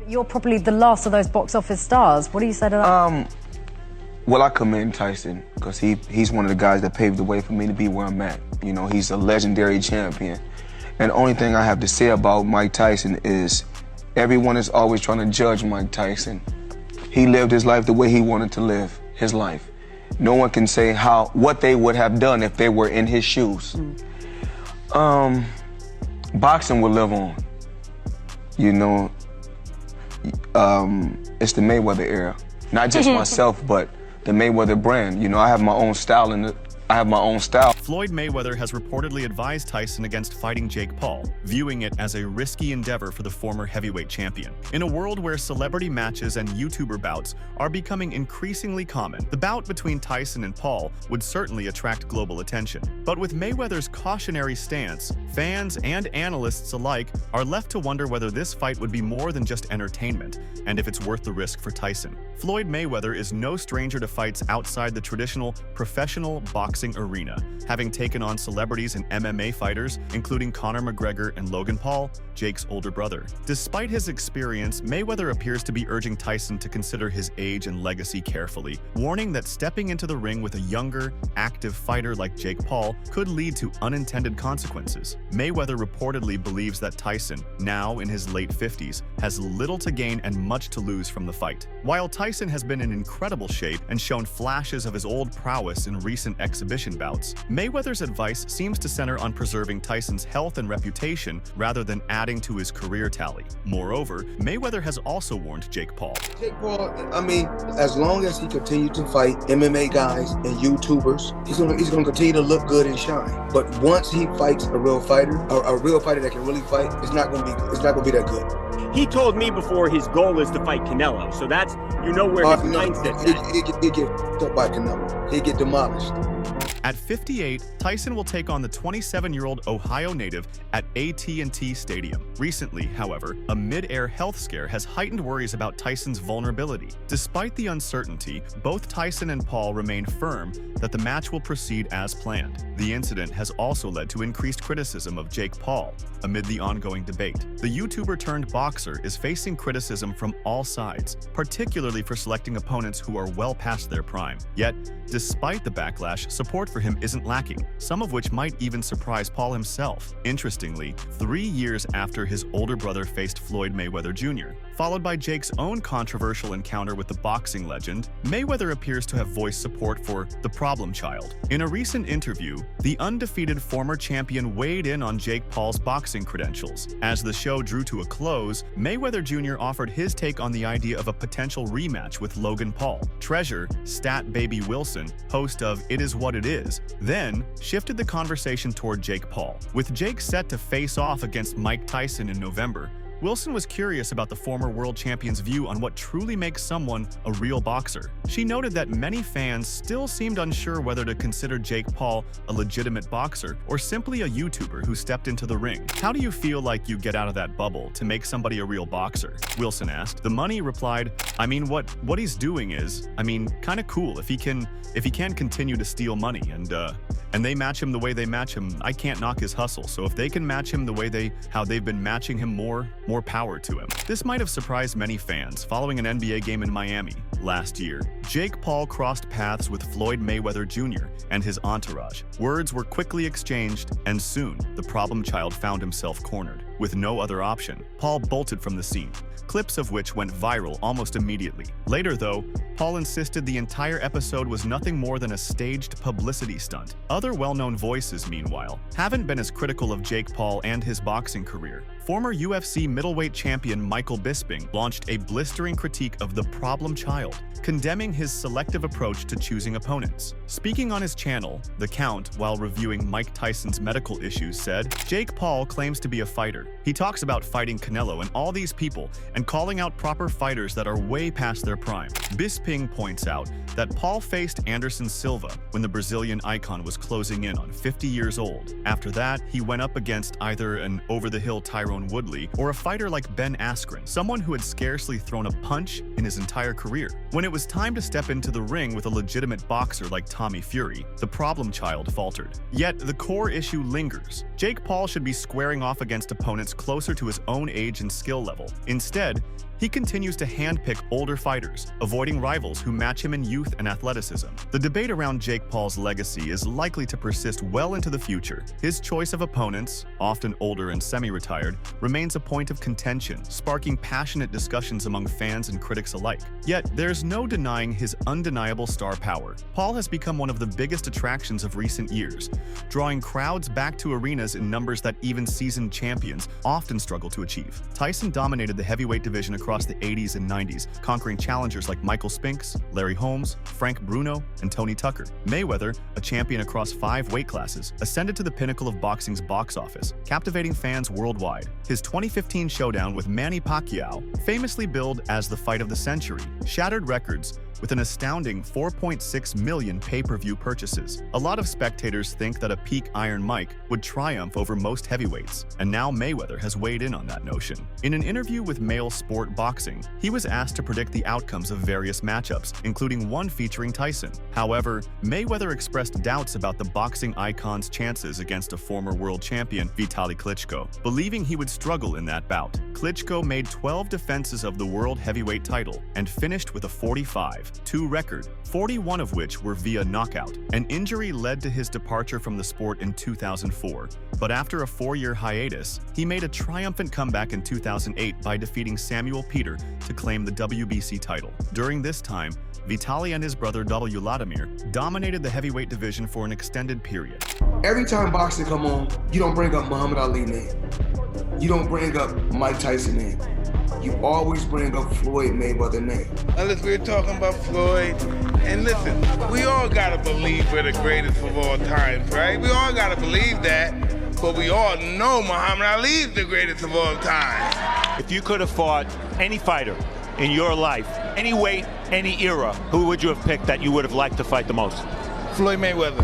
You're probably the last of those box office stars. What do you say to that? Well, I commend Tyson because he's one of the guys that paved the way for me to be where I'm at. You know, he's a legendary champion. And the only thing I have to say about Mike Tyson is everyone is always trying to judge Mike Tyson. He lived his life the way he wanted to live his life. No one can say what they would have done if they were in his shoes. Boxing will live on. You know, it's the Mayweather era. Not just myself, but the Mayweather brand. You know, I have my own style Floyd Mayweather has reportedly advised Tyson against fighting Jake Paul, viewing it as a risky endeavor for the former heavyweight champion. In a world where celebrity matches and YouTuber bouts are becoming increasingly common, the bout between Tyson and Paul would certainly attract global attention. But with Mayweather's cautionary stance, fans and analysts alike are left to wonder whether this fight would be more than just entertainment, and if it's worth the risk for Tyson. Floyd Mayweather is no stranger to fights outside the traditional professional boxing arena, having taken on celebrities and MMA fighters, including Conor McGregor and Logan Paul, Jake's older brother. Despite his experience, Mayweather appears to be urging Tyson to consider his age and legacy carefully, warning that stepping into the ring with a younger, active fighter like Jake Paul could lead to unintended consequences. Mayweather reportedly believes that Tyson, now in his late 50s, has little to gain and much to lose from the fight. While Tyson has been in incredible shape and shown flashes of his old prowess in recent exhibition bouts, Mayweather's advice seems to center on preserving Tyson's health and reputation rather than adding to his career tally. Moreover, Mayweather has also warned Jake Paul. Jake Paul, I mean, as long as he continues to fight MMA guys and YouTubers, he's gonna continue to look good and shine. But once he fights a real fighter, a real fighter that can really fight, it's not gonna be that good. He told me before his goal is to fight Canelo, so that's, you know, where his mindset's at. He'd get up by Canelo. He'd get demolished. At 58, Tyson will take on the 27-year-old Ohio native at AT&T Stadium. Recently, however, a mid-air health scare has heightened worries about Tyson's vulnerability. Despite the uncertainty, both Tyson and Paul remain firm that the match will proceed as planned. The incident has also led to increased criticism of Jake Paul amid the ongoing debate. The YouTuber-turned-boxer is facing criticism from all sides, particularly for selecting opponents who are well past their prime. Yet, despite the backlash, support for him isn't lacking, some of which might even surprise Paul himself. Interestingly, 3 years after his older brother faced Floyd Mayweather Jr., followed by Jake's own controversial encounter with the boxing legend, Mayweather appears to have voiced support for the problem child. In a recent interview, the undefeated former champion weighed in on Jake Paul's boxing credentials. As the show drew to a close, Mayweather Jr. offered his take on the idea of a potential rematch with Logan Paul. Treasure, Stat Baby Wilson, host of It Is What It Is, then shifted the conversation toward Jake Paul. With Jake set to face off against Mike Tyson in November, Wilson was curious about the former world champion's view on what truly makes someone a real boxer. She noted that many fans still seemed unsure whether to consider Jake Paul a legitimate boxer or simply a YouTuber who stepped into the ring. "How do you feel like you get out of that bubble to make somebody a real boxer?" Wilson asked. The Money replied, "I mean, what he's doing is, kind of cool. If he can continue to steal money and they match him the way they match him, I can't knock his hustle. So if they can match him the way how they've been matching him, more power to him." This might have surprised many fans following an NBA game in Miami last year. Jake Paul crossed paths with Floyd Mayweather Jr. and his entourage. Words were quickly exchanged, and soon the problem child found himself cornered. With no other option, Paul bolted from the scene, clips of which went viral almost immediately. Later, though, Paul insisted the entire episode was nothing more than a staged publicity stunt. Other well-known voices, meanwhile, haven't been as critical of Jake Paul and his boxing career. Former UFC middleweight champion Michael Bisping launched a blistering critique of the problem child, condemning his selective approach to choosing opponents. Speaking on his channel, The Count, while reviewing Mike Tyson's medical issues, said, "Jake Paul claims to be a fighter. He talks about fighting Canelo and all these people and calling out proper fighters that are way past their prime." Bisping points out that Paul faced Anderson Silva when the Brazilian icon was closing in on 50 years old. After that, he went up against either an over-the-hill Tyrone Woodley or a fighter like Ben Askren, someone who had scarcely thrown a punch in his entire career. When it was time to step into the ring with a legitimate boxer like Tommy Fury, the problem child faltered. Yet the core issue lingers. Jake Paul should be squaring off against opponents closer to his own age and skill level. Instead, he continues to handpick older fighters, avoiding rivals who match him in youth and athleticism. The debate around Jake Paul's legacy is likely to persist well into the future. His choice of opponents, often older and semi-retired, remains a point of contention, sparking passionate discussions among fans and critics alike. Yet, there's no denying his undeniable star power. Paul has become one of the biggest attractions of recent years, drawing crowds back to arenas in numbers that even seasoned champions often struggle to achieve. Tyson dominated the heavyweight division across the 80s and 90s, conquering challengers like Michael Spinks, Larry Holmes, Frank Bruno, and Tony Tucker. Mayweather, a champion across 5 weight classes, ascended to the pinnacle of boxing's box office, captivating fans worldwide. His 2015 showdown with Manny Pacquiao, famously billed as the fight of the century, shattered records with an astounding 4.6 million pay-per-view purchases. A lot of spectators think that a peak Iron Mike would triumph over most heavyweights, and now Mayweather has weighed in on that notion. In an interview with Male Sport Boxing, he was asked to predict the outcomes of various matchups, including one featuring Tyson. However, Mayweather expressed doubts about the boxing icon's chances against a former world champion, Vitaly Klitschko, believing he would struggle in that bout. Klitschko made 12 defenses of the world heavyweight title and finished with a 45-2 record, 41 of which were via knockout. An injury led to his departure from the sport in 2004, but after a 4-year hiatus, he made a triumphant comeback in 2008 by defeating Samuel Peter to claim the WBC title. During this time, Vitaly and his brother W. Vladimir dominated the heavyweight division for an extended period. Every time boxing come on, you don't bring up Muhammad Ali name. You don't bring up Mike Tyson name. You always bring up Floyd Mayweather name. Now listen, we're talking about Floyd, and listen, we all gotta believe we're the greatest of all time, right? We all gotta believe that, but we all know Muhammad Ali is the greatest of all time. If you could have fought any fighter in your life, any weight, any era, who would you have picked that you would have liked to fight the most? Floyd Mayweather.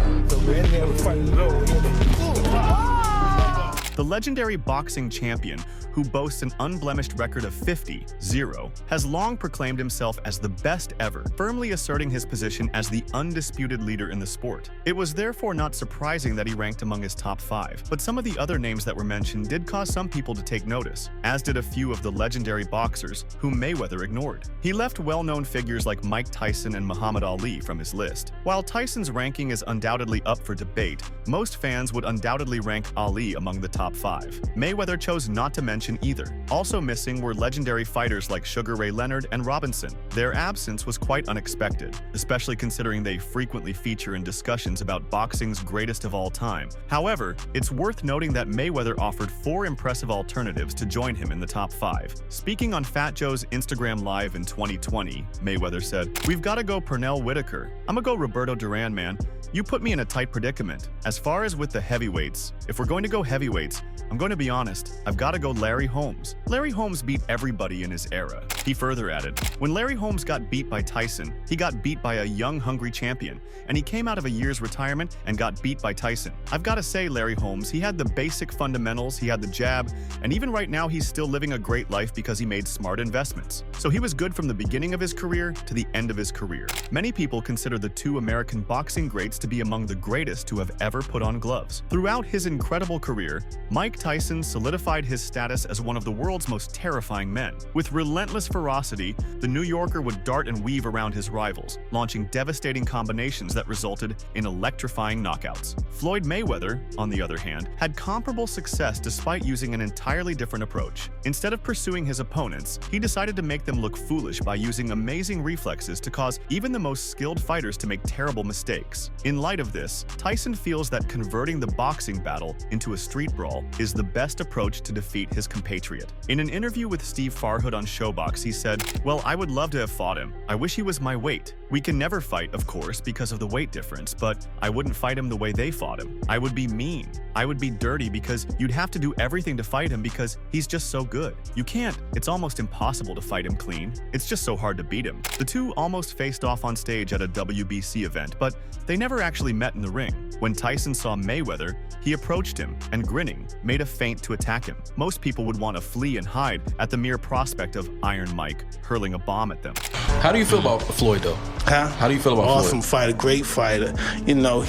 The legendary boxing champion, who boasts an unblemished record of 50-0, has long proclaimed himself as the best ever, firmly asserting his position as the undisputed leader in the sport. It was therefore not surprising that he ranked among his top 5, but some of the other names that were mentioned did cause some people to take notice, as did a few of the legendary boxers whom Mayweather ignored. He left well-known figures like Mike Tyson and Muhammad Ali from his list. While Tyson's ranking is undoubtedly up for debate, most fans would undoubtedly rank Ali among the top 5. Mayweather chose not to mention either. Also missing were legendary fighters like Sugar Ray Leonard and Robinson. Their absence was quite unexpected, especially considering they frequently feature in discussions about boxing's greatest of all time. However, it's worth noting that Mayweather offered 4 impressive alternatives to join him in the top 5. Speaking on Fat Joe's Instagram Live in 2020, Mayweather said, "We've got to go Pernell Whitaker. I'ma go Roberto Duran, man. You put me in a tight predicament. As far as with the heavyweights, if we're going to go heavyweights, I'm going to be honest, I've got to go Larry Holmes. Larry Holmes beat everybody in his era." He further added, "When Larry Holmes got beat by Tyson, he got beat by a young, hungry champion, and he came out of a year's retirement and got beat by Tyson. I've got to say, Larry Holmes, he had the basic fundamentals, he had the jab, and even right now he's still living a great life because he made smart investments. So he was good from the beginning of his career to the end of his career." Many people consider the 2 American boxing greats to be among the greatest to have ever put on gloves. Throughout his incredible career, Mike Tyson solidified his status as one of the world's most terrifying men. With relentless ferocity, the New Yorker would dart and weave around his rivals, launching devastating combinations that resulted in electrifying knockouts. Floyd Mayweather, on the other hand, had comparable success despite using an entirely different approach. Instead of pursuing his opponents, he decided to make them look foolish by using amazing reflexes to cause even the most skilled fighters to make terrible mistakes. In light of this, Tyson feels that converting the boxing battle into a street brawl is the best approach to defeat his compatriot. In an interview with Steve Farhood on Showbox, he said, "Well, I would love to have fought him. I wish he was my weight. We can never fight, of course, because of the weight difference, but I wouldn't fight him the way they fought him. I would be mean. I would be dirty because you'd have to do everything to fight him because he's just so good. You can't. It's almost impossible to fight him clean. It's just so hard to beat him." The two almost faced off on stage at a WBC event, but they never actually met in the ring. When Tyson saw Mayweather, he approached him and, grinning, made a feint to attack him. Most people would want to flee and hide at the mere prospect of Iron Mike hurling a bomb at them. How do you feel about Floyd, though? Huh? How do you feel about Floyd? Awesome fighter, great fighter. You know,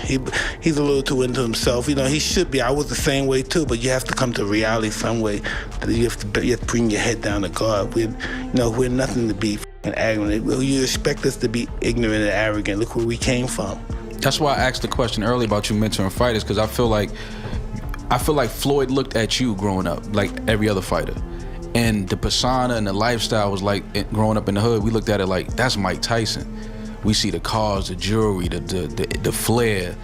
he's a little too into himself. You know, he should be. I was the same way too, but you have to come to reality some way. You have to bring your head down to God. We're nothing to be arrogant. You expect us to be ignorant and arrogant. Look where we came from. That's why I asked the question earlier about you mentoring fighters, because I feel like Floyd looked at you growing up like every other fighter. And the persona and the lifestyle was like, growing up in the hood, we looked at it like, that's Mike Tyson. We see the cars, the jewelry, the flair.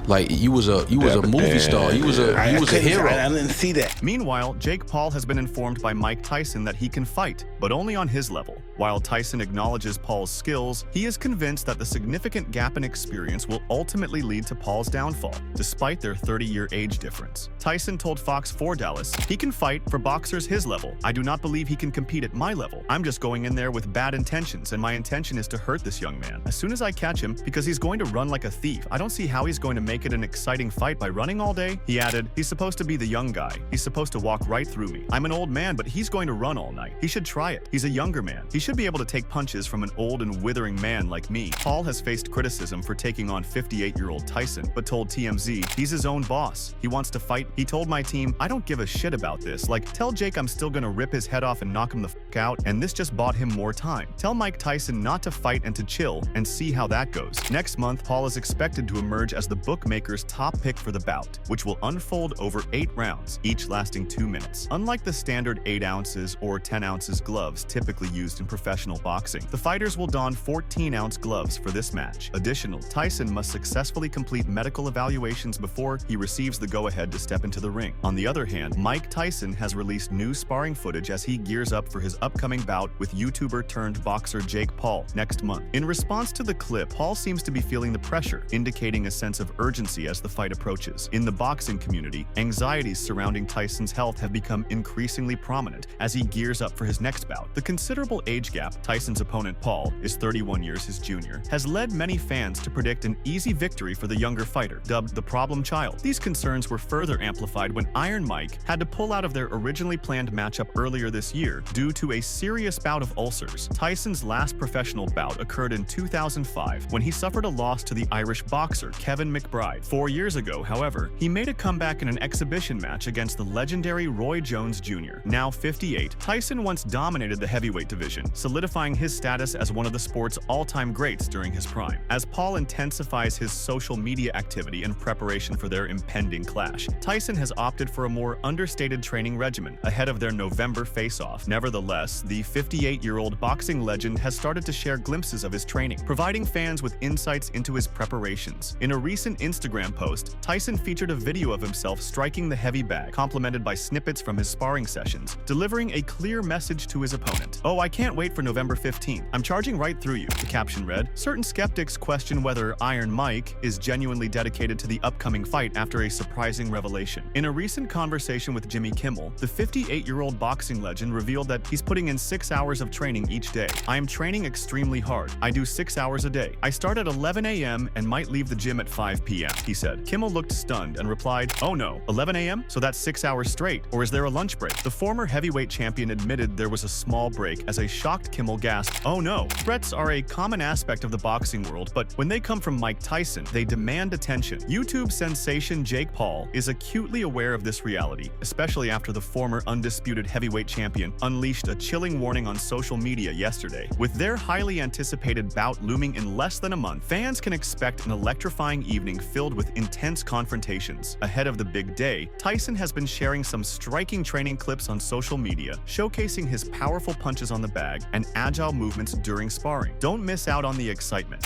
Like, you was a movie star. You was a hero. I didn't see that. Meanwhile, Jake Paul has been informed by Mike Tyson that he can fight, but only on his level. While Tyson acknowledges Paul's skills, he is convinced that the significant gap in experience will ultimately lead to Paul's downfall, despite their 30-year age difference. Tyson told Fox 4 Dallas, "He can fight for boxers his level. I do not believe he can compete at my level. I'm just going in there with bad intentions, and my intention is to hurt this young man. As soon as I catch him, because he's going to run like a thief. I don't see how he's going to make it an exciting fight by running all day." He added, "He's supposed to be the young guy. He's supposed to walk right through me. I'm an old man, but he's going to run all night. He should try it. He's a younger man. He should be able to take punches from an old and withering man like me." Paul has faced criticism for taking on 58-year-old Tyson, but told TMZ he's his own boss. He wants to fight. He told my team, "I don't give a shit about this. Like, tell Jake I'm still gonna rip his head off and knock him the fuck out, and this just bought him more time. Tell Mike Tyson not to fight and to chill and see how that goes." Next month, Paul is expected to emerge as the bookmaker's top pick for the bout, which will unfold over 8 rounds, each lasting 2 minutes. Unlike the standard 8 ounces or 10 ounces gloves typically used in professional boxing, the fighters will don 14-ounce gloves for this match. Additionally, Tyson must successfully complete medical evaluations before he receives the go-ahead to step into the ring. On the other hand, Mike Tyson has released new sparring footage as he gears up for his upcoming bout with YouTuber-turned-boxer Jake Paul next month. In response to the clip, Paul seems to be feeling the pressure, indicating a sense of urgency as the fight approaches. In the boxing community, anxieties surrounding Tyson's health have become increasingly prominent as he gears up for his next bout. The considerable age gap, Tyson's opponent Paul is 31 years his junior, has led many fans to predict an easy victory for the younger fighter, dubbed the problem child. These concerns were further amplified when Iron Mike had to pull out of their originally planned matchup earlier this year due to a serious bout of ulcers. Tyson's last professional bout occurred in 2005 when he suffered a loss to the Irish boxer Kevin McBride. 4 years ago, however, he made a comeback in an exhibition match against the legendary Roy Jones Jr. Now 58, Tyson once dominated the heavyweight division, solidifying his status as one of the sport's all-time greats during his prime. As Paul intensifies his social media activity in preparation for their impending clash, Tyson has opted for a more understated training regimen ahead of their November face-off. Nevertheless, the 58-year-old boxing legend has started to share glimpses of his training, providing fans with insights into his preparations. In a recent Instagram post, Tyson featured a video of himself striking the heavy bag, complemented by snippets from his sparring sessions, delivering a clear message to his opponent. "Oh, I can't wait for November 15th. I'm charging right through you," the caption read. Certain skeptics question whether Iron Mike is genuinely dedicated to the upcoming fight after a surprising revelation. In a recent conversation with Jimmy Kimmel, the 58-year-old boxing legend revealed that he's putting in 6 hours of training each day. "I am training extremely hard. I do 6 hours a day. I start at 11 a.m. and might leave the gym at 5 p.m., he said. Kimmel looked stunned and replied, "Oh no, 11 a.m.? So that's 6 hours straight, or is there a lunch break?" The former heavyweight champion admitted there was a small break as a shocked Kimmel gasped, "Oh no." Threats are a common aspect of the boxing world, but when they come from Mike Tyson, they demand attention. YouTube sensation Jake Paul is acutely aware of this reality, especially after the former undisputed heavyweight champion unleashed a chilling warning on social media yesterday. With their highly anticipated bout looming in less than a month, fans can expect an electrifying evening filled with intense confrontations. Ahead of the big day, Tyson has been sharing some striking training clips on social media, showcasing his powerful punches on the bag and agile movements during sparring. Don't miss out on the excitement.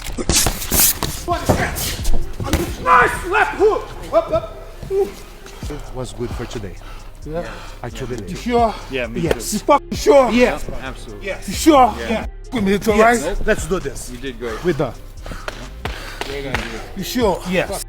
Nice left hook! Up. It was good for today. Yeah. I truly believe. You sure? Yeah, me yes. too. You fucking sure? Yes, absolutely. Yes. You sure? Yeah. With me, it's all right? Let's do this. You did great. We're done. You sure? Yes.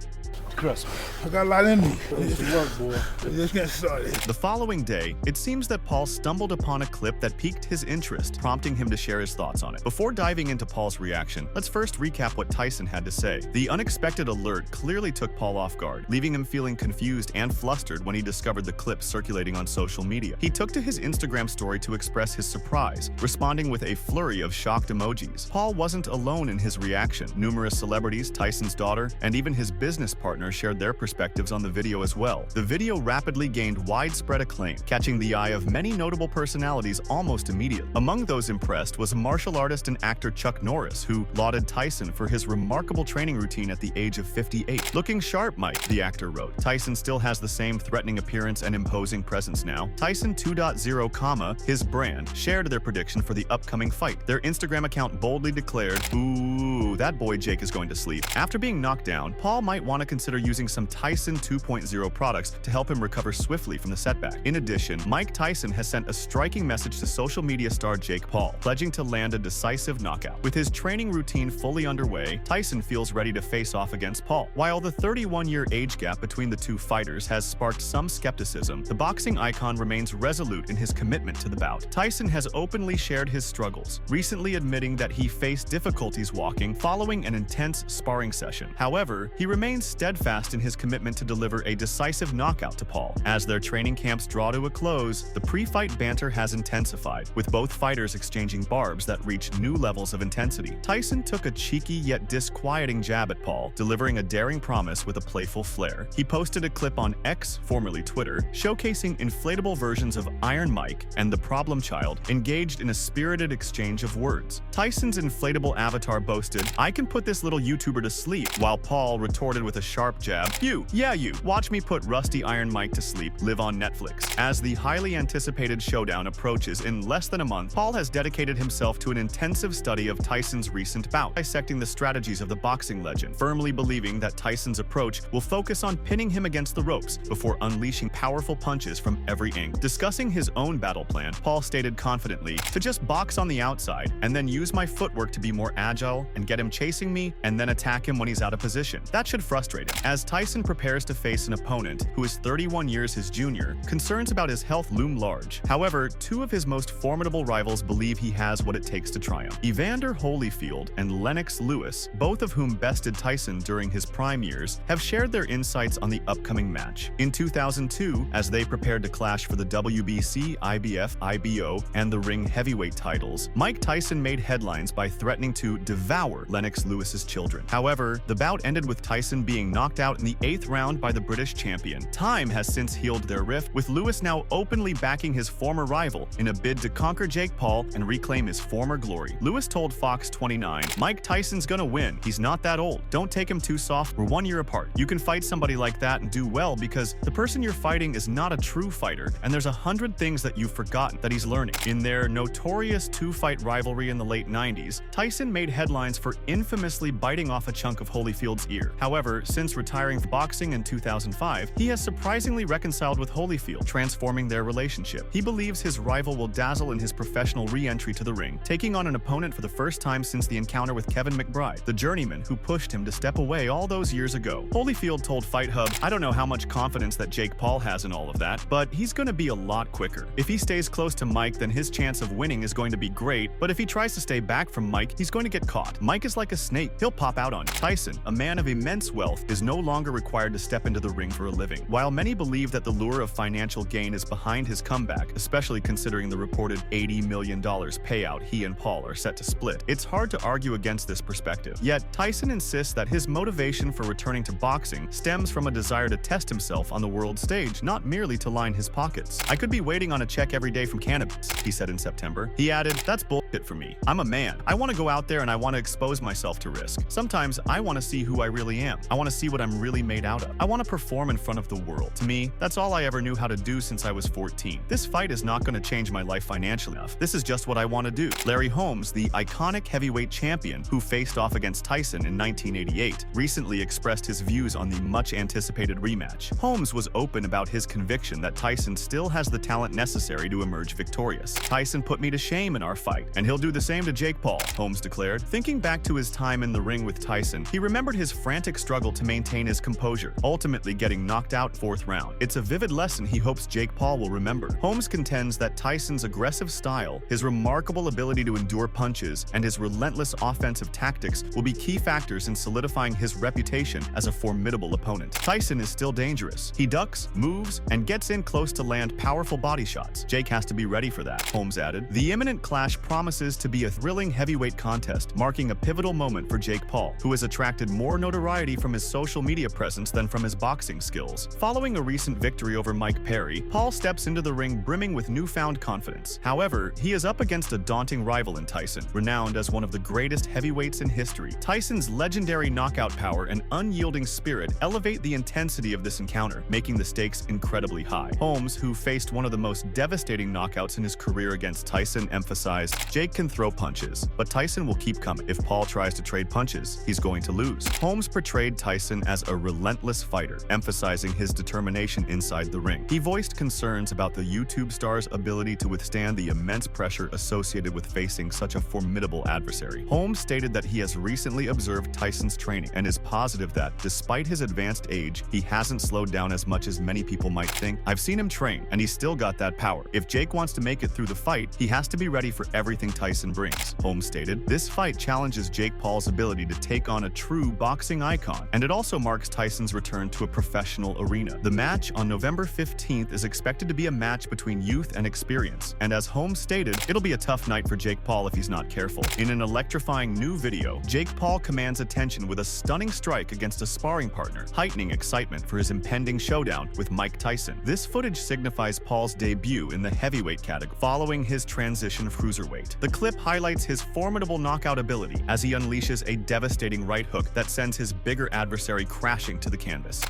crust. I got a lot in me. It's work, boy. Just getting started. The following day, it seems that Paul stumbled upon a clip that piqued his interest, prompting him to share his thoughts on it. Before diving into Paul's reaction, let's first recap what Tyson had to say. The unexpected alert clearly took Paul off guard, leaving him feeling confused and flustered when he discovered the clip circulating on social media. He took to his Instagram story to express his surprise, responding with a flurry of shocked emojis. Paul wasn't alone in his reaction. Numerous celebrities, Tyson's daughter, and even his business partner shared their perspectives on the video as well. The video rapidly gained widespread acclaim, catching the eye of many notable personalities almost immediately. Among those impressed was martial artist and actor Chuck Norris, who lauded Tyson for his remarkable training routine at the age of 58. "Looking sharp, Mike," the actor wrote. Tyson still has the same threatening appearance and imposing presence now. Tyson 2.0, his brand, shared their prediction for the upcoming fight. Their Instagram account boldly declared, "Ooh, that boy Jake is going to sleep." After being knocked down, Paul might want to consider using some Tyson 2.0 products to help him recover swiftly from the setback. In addition, Mike Tyson has sent a striking message to social media star Jake Paul, pledging to land a decisive knockout. With his training routine fully underway, Tyson feels ready to face off against Paul. While the 31-year age gap between the two fighters has sparked some skepticism, the boxing icon remains resolute in his commitment to the bout. Tyson has openly shared his struggles, recently admitting that he faced difficulties walking following an intense sparring session. However, he remains steadfast in his commitment to deliver a decisive knockout to Paul. As their training camps draw to a close, the pre-fight banter has intensified, with both fighters exchanging barbs that reach new levels of intensity. Tyson took a cheeky yet disquieting jab at Paul, delivering a daring promise with a playful flair. He posted a clip on X, formerly Twitter, showcasing inflatable versions of Iron Mike and the Problem Child engaged in a spirited exchange of words. Tyson's inflatable avatar boasted, "I can put this little YouTuber to sleep," while Paul retorted with a sharp jab, "You, yeah you, watch me put rusty Iron Mike to sleep, live on Netflix." As the highly anticipated showdown approaches in less than a month, Paul has dedicated himself to an intensive study of Tyson's recent bout, dissecting the strategies of the boxing legend, firmly believing that Tyson's approach will focus on pinning him against the ropes before unleashing powerful punches from every angle. Discussing his own battle plan, Paul stated confidently, "To just box on the outside and then use my footwork to be more agile and get him chasing me and then attack him when he's out of position. That should frustrate him." As Tyson prepares to face an opponent who is 31 years his junior, concerns about his health loom large. However, two of his most formidable rivals believe he has what it takes to triumph. Evander Holyfield and Lennox Lewis, both of whom bested Tyson during his prime years, have shared their insights on the upcoming match. In 2002, as they prepared to clash for the WBC, IBF, IBO, and the ring heavyweight titles, Mike Tyson made headlines by threatening to devour Lennox Lewis's children. However, the bout ended with Tyson being knocked out in the 8th round by the British champion. Time has since healed their rift, with Lewis now openly backing his former rival in a bid to conquer Jake Paul and reclaim his former glory. Lewis told Fox 29, "Mike Tyson's gonna win. He's not that old. Don't take him too soft. We're 1 year apart. You can fight somebody like that and do well because the person you're fighting is not a true fighter, and there's 100 things that you've forgotten that he's learning." In their notorious two-fight rivalry in the late 90s, Tyson made headlines for infamously biting off a chunk of Holyfield's ear. However, since retiring from boxing in 2005, he has surprisingly reconciled with Holyfield, transforming their relationship. He believes his rival will dazzle in his professional re-entry to the ring, taking on an opponent for the first time since the encounter with Kevin McBride, the journeyman who pushed him to step away all those years ago. Holyfield told Fight Hub, "I don't know how much confidence that Jake Paul has in all of that, but he's going to be a lot quicker. If he stays close to Mike, then his chance of winning is going to be great, but if he tries to stay back from Mike, he's going to get caught. Mike is like a snake. He'll pop out on you." Tyson, a man of immense wealth, is no longer required to step into the ring for a living. While many believe that the lure of financial gain is behind his comeback, especially considering the reported $80 million payout he and Paul are set to split, it's hard to argue against this perspective. Yet, Tyson insists that his motivation for returning to boxing stems from a desire to test himself on the world stage, not merely to line his pockets. "I could be waiting on a check every day from cannabis," he said in September. He added, "That's bullshit for me. I'm a man. I want to go out there and I want to expose myself to risk. Sometimes I want to see who I really am. I want to see what I'm really made out of. I want to perform in front of the world. To me, that's all I ever knew how to do since I was 14. This fight is not going to change my life financially enough. This is just what I want to do." Larry Holmes, the iconic heavyweight champion who faced off against Tyson in 1988, recently expressed his views on the much-anticipated rematch. Holmes was open about his conviction that Tyson still has the talent necessary to emerge victorious. "Tyson put me to shame in our fight, and he'll do the same to Jake Paul," Holmes declared. Thinking back to his time in the ring with Tyson, he remembered his frantic struggle to maintain maintain his composure, ultimately getting knocked out 4th round. It's a vivid lesson he hopes Jake Paul will remember. Holmes contends that Tyson's aggressive style, his remarkable ability to endure punches, and his relentless offensive tactics will be key factors in solidifying his reputation as a formidable opponent. Tyson is still dangerous. He ducks, moves, and gets in close to land powerful body shots. Jake has to be ready for that, Holmes added. The imminent clash promises to be a thrilling heavyweight contest, marking a pivotal moment for Jake Paul, who has attracted more notoriety from his social media presence than from his boxing skills. Following a recent victory over Mike Perry, Paul steps into the ring brimming with newfound confidence. However, he is up against a daunting rival in Tyson, renowned as one of the greatest heavyweights in history. Tyson's legendary knockout power and unyielding spirit elevate the intensity of this encounter, making the stakes incredibly high. Holmes, who faced one of the most devastating knockouts in his career against Tyson, emphasized, "Jake can throw punches, but Tyson will keep coming. If Paul tries to trade punches, he's going to lose." Holmes portrayed Tyson as a relentless fighter, emphasizing his determination inside the ring. He voiced concerns about the YouTube star's ability to withstand the immense pressure associated with facing such a formidable adversary. Holmes stated that he has recently observed Tyson's training and is positive that, despite his advanced age, he hasn't slowed down as much as many people might think. "I've seen him train, and he's still got that power. If Jake wants to make it through the fight, he has to be ready for everything Tyson brings," Holmes stated. This fight challenges Jake Paul's ability to take on a true boxing icon, and it also marks Tyson's return to a professional arena. The match on November 15th is expected to be a match between youth and experience, and as Holmes stated, it'll be a tough night for Jake Paul if he's not careful. In an electrifying new video, Jake Paul commands attention with a stunning strike against a sparring partner, heightening excitement for his impending showdown with Mike Tyson. This footage signifies Paul's debut in the heavyweight category, following his transition of cruiserweight. The clip highlights his formidable knockout ability as he unleashes a devastating right hook that sends his bigger adversary crashing to the canvas.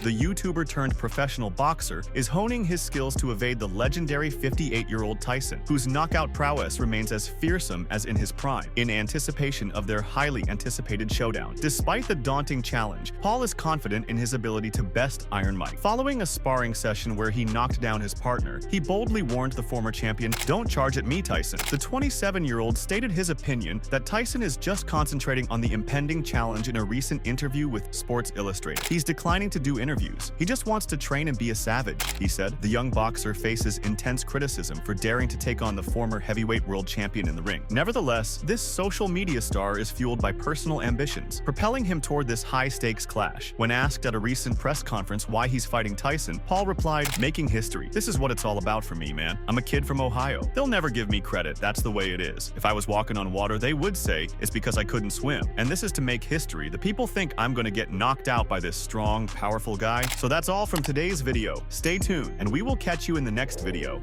The YouTuber turned professional boxer is honing his skills to evade the legendary 58-year-old Tyson, whose knockout prowess remains as fearsome as in his prime, in anticipation of their highly anticipated showdown. Despite the daunting challenge, Paul is confident in his ability to best Iron Mike. Following a sparring session where he knocked down his partner, he boldly warned the former champion, "Don't charge at me, Tyson." The 27-year-old stated his opinion that Tyson is just concentrating on the impending challenge in a recent interview with Sports Illustrated. He's declining to do interviews. He just wants to train and be a savage, he said. The young boxer faces intense criticism for daring to take on the former heavyweight world champion in the ring. Nevertheless, this social media star is fueled by personal ambitions, propelling him toward this high-stakes clash. When asked at a recent press conference why he's fighting Tyson, Paul replied, "Making history. This is what it's all about for me, man. I'm a kid from Ohio. They'll never give me credit. That's the way it is. If I was walking on water, they would say it's because I couldn't swim. And this is to make history. The people think I'm going to get knocked out by this strong, powerful guy." So that's all from today's video. Stay tuned, and we will catch you in the next video.